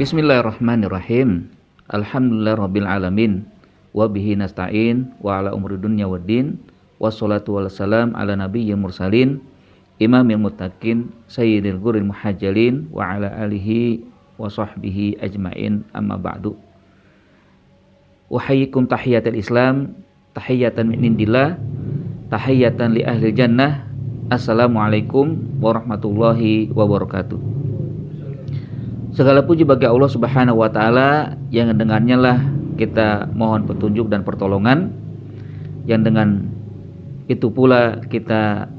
Bismillahirrahmanirrahim. Alhamdulillahirabbil alamin. Wa bihi nasta'in wa ala umuri dunya waddin. Wassalatu wassalam ala nabiyyil mursalin imamil muttaqin sayyidil ghurril muhajjalin wa ala alihi wa sahbihi ajmain, amma ba'du. Uhayyikum tahiyatul Islam, tahiyatan min indillah, tahiyatan li ahli jannah. Assalamualaikum warahmatullahi wabarakatuh. Segala puji bagi Allah Subhanahu wa taala yang dengannya lah kita mohon petunjuk dan pertolongan, yang dengan itu pula kita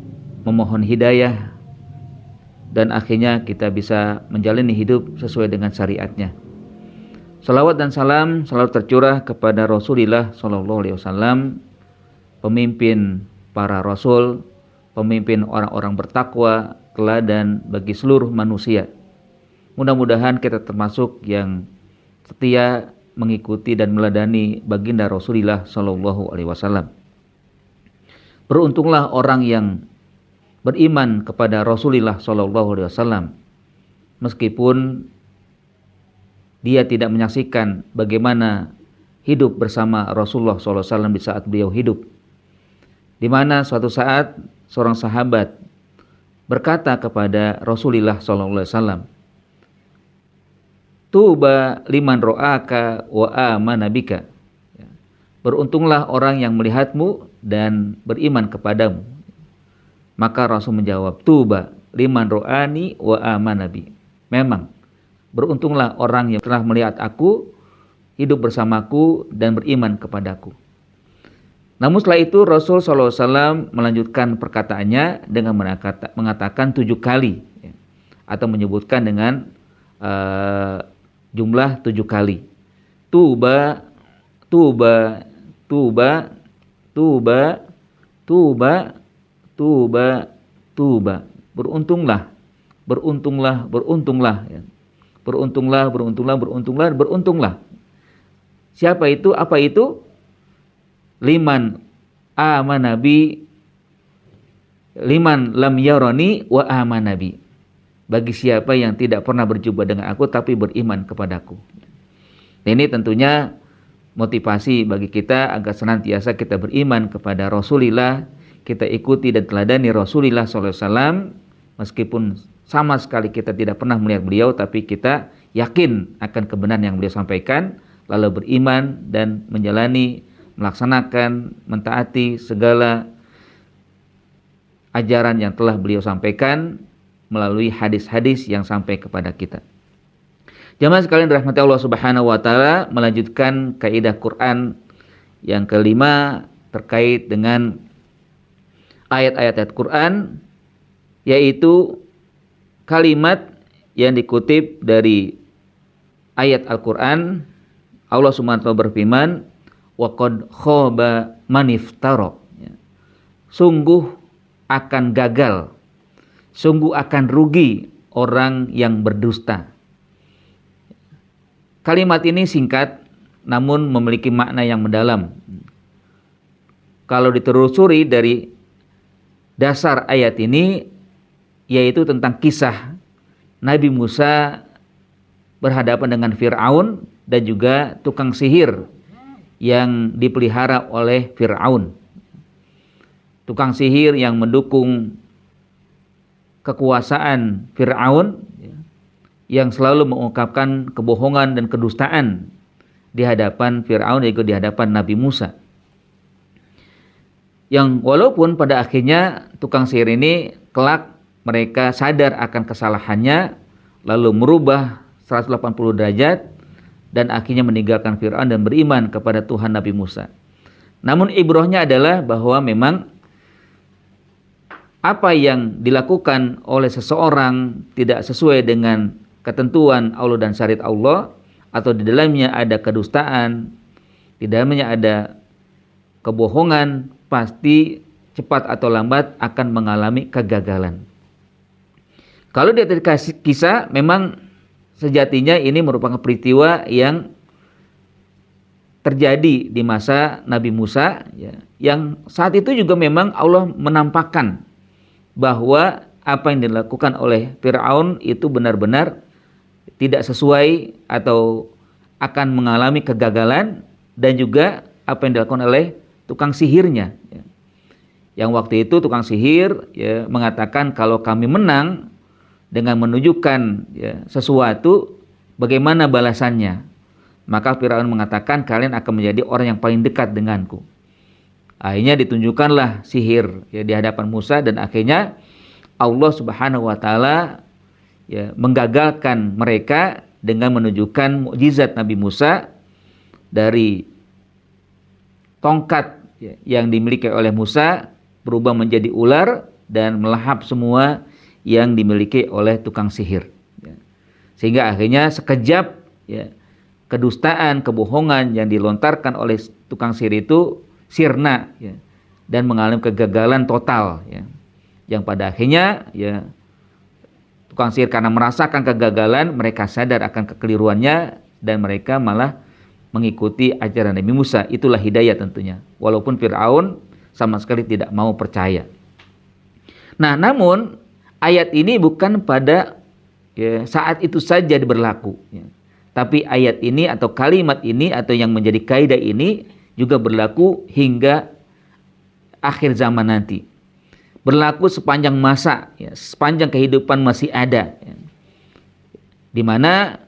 memohon hidayah dan akhirnya kita bisa menjalani hidup sesuai dengan syariatnya. Salawat dan salam selalu tercurah kepada Rasulullah SAW, pemimpin para rasul, pemimpin orang-orang bertakwa, teladan bagi seluruh manusia. Mudah-mudahan kita termasuk yang setia mengikuti dan meladani baginda Rasulullah SAW. Beruntunglah orang yang beriman kepada Rasulullah SAW, meskipun dia tidak menyaksikan bagaimana hidup bersama Rasulullah SAW di saat beliau hidup, di mana suatu saat seorang sahabat berkata kepada Rasulullah SAW, "Tuba liman ro'aka wa amana bika." Beruntunglah orang yang melihatmu dan beriman kepadamu. Maka Rasul menjawab, "Tuba liman ro'ani wa amana bi." Memang beruntunglah orang yang telah melihat aku, hidup bersamaku dan beriman kepadaku. Namun setelah itu Rasul SAW melanjutkan perkataannya dengan mengatakan 7 kali, atau menyebutkan dengan jumlah 7 kali. Tuba, tuba, tuba, tuba, tuba, tuba, tuba. Beruntunglah, beruntunglah, beruntunglah. Beruntunglah, beruntunglah, beruntunglah, beruntunglah. Siapa itu? Apa itu? Liman amanabi, liman lam yarani wa amanabi. Bagi siapa yang tidak pernah berjumpa dengan aku tapi beriman kepadaku. Ini tentunya motivasi bagi kita agar senantiasa kita beriman kepada Rasulullah, kita ikuti dan teladani Rasulullah SAW, meskipun sama sekali kita tidak pernah melihat beliau, tapi kita yakin akan kebenaran yang beliau sampaikan, lalu beriman dan menjalani, melaksanakan, mentaati segala ajaran yang telah beliau sampaikan melalui hadis-hadis yang sampai kepada kita. Jamaah sekalian dirahmati Allah Subhanahu wa taala, melanjutkan kaidah Quran yang kelima terkait dengan ayat-ayat Quran, yaitu kalimat yang dikutip dari ayat Al-Quran. Allah Subhanahu wa taala berfirman, "Wa qad khaba man iftara." Sungguh akan gagal, sungguh akan rugi orang yang berdusta. Kalimat ini singkat namun memiliki makna yang mendalam. Kalau ditelusuri dari dasar ayat ini, yaitu tentang kisah Nabi Musa berhadapan dengan Fir'aun dan juga tukang sihir yang dipelihara oleh Fir'aun. Tukang sihir yang mendukung kekuasaan Fir'aun, yang selalu mengungkapkan kebohongan dan kedustaan di hadapan Fir'aun dan juga di hadapan Nabi Musa. Yang walaupun pada akhirnya tukang sihir ini kelak mereka sadar akan kesalahannya, lalu merubah 180 derajat dan akhirnya meninggalkan Fir'aun dan beriman kepada Tuhan Nabi Musa. Namun ibrahnya adalah bahwa memang apa yang dilakukan oleh seseorang tidak sesuai dengan ketentuan Allah dan syariat Allah, atau di dalamnya ada kedustaan, di dalamnya ada kebohongan, pasti cepat atau lambat akan mengalami kegagalan. Kalau di atas kisah, memang sejatinya ini merupakan peristiwa yang terjadi di masa Nabi Musa, yang saat itu juga memang Allah menampakkan bahwa apa yang dilakukan oleh Fir'aun itu benar-benar tidak sesuai atau akan mengalami kegagalan, dan juga apa yang dilakukan oleh tukang sihirnya. Yang waktu itu tukang sihir mengatakan kalau kami menang dengan menunjukkan sesuatu, bagaimana balasannya? Maka Firaun mengatakan kalian akan menjadi orang yang paling dekat denganku. Akhirnya ditunjukkanlah sihir di hadapan Musa, dan akhirnya Allah Subhanahu wa taala menggagalkan mereka dengan menunjukkan mukjizat Nabi Musa dari tongkat yang dimiliki oleh Musa berubah menjadi ular dan melahap semua yang dimiliki oleh tukang sihir. Sehingga akhirnya sekejap kedustaan, kebohongan yang dilontarkan oleh tukang sihir itu sirna dan mengalami kegagalan total. Yang pada akhirnya tukang sihir karena merasakan kegagalan, mereka sadar akan kekeliruannya dan mereka malah mengikuti ajaran Nabi Musa. Itulah hidayah tentunya. Walaupun Fir'aun sama sekali tidak mau percaya. Nah, namun ayat ini bukan pada saat itu saja berlaku. Tapi ayat ini atau kalimat ini atau yang menjadi kaidah ini juga berlaku hingga akhir zaman nanti. Berlaku sepanjang masa, sepanjang kehidupan masih ada. Di mana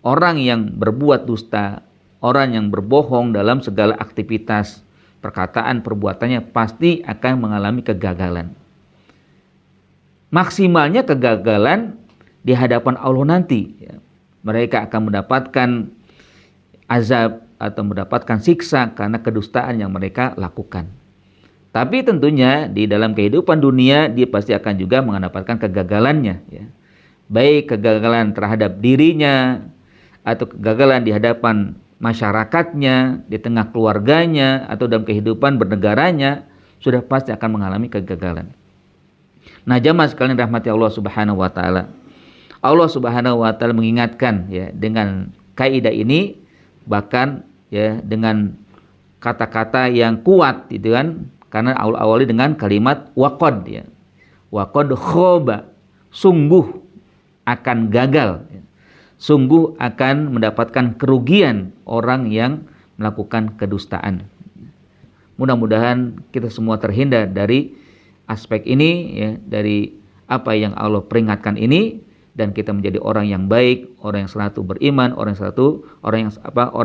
orang yang berbuat dusta, orang yang berbohong dalam segala aktivitas, perkataan, perbuatannya pasti akan mengalami kegagalan. Maksimalnya kegagalan di hadapan Allah nanti. Mereka akan mendapatkan azab atau mendapatkan siksa karena kedustaan yang mereka lakukan. Tapi tentunya di dalam kehidupan dunia dia pasti akan juga mendapatkan kegagalannya. Baik kegagalan terhadap dirinya atau kegagalan di hadapan masyarakatnya, di tengah keluarganya, atau dalam kehidupan bernegaranya, sudah pasti akan mengalami kegagalan. Nah, jamaah sekalian rahmati Allah Subhanahu wa taala. Allah Subhanahu wa taala mengingatkan dengan kaidah ini, bahkan dengan kata-kata yang kuat gitu kan, karena awali dengan kalimat waqad waqad khoba, sungguh akan gagal, sungguh akan mendapatkan kerugian orang yang melakukan kedustaan. Mudah-mudahan kita semua terhindar dari aspek ini, dari apa yang Allah peringatkan ini, dan kita menjadi orang yang baik, orang yang selalu beriman, orang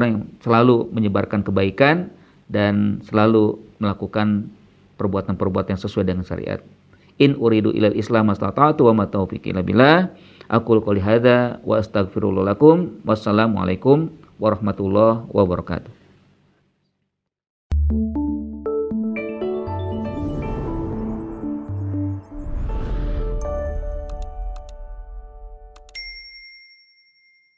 yang selalu menyebarkan kebaikan dan selalu melakukan perbuatan-perbuatan yang sesuai dengan syariat. In uridu ilal islam mastata'tu wa ma taufiqi illa billah. Aqulu qouli hadza wa astaghfirullah lakum. Wassalamualaikum warahmatullahi wabarakatuh.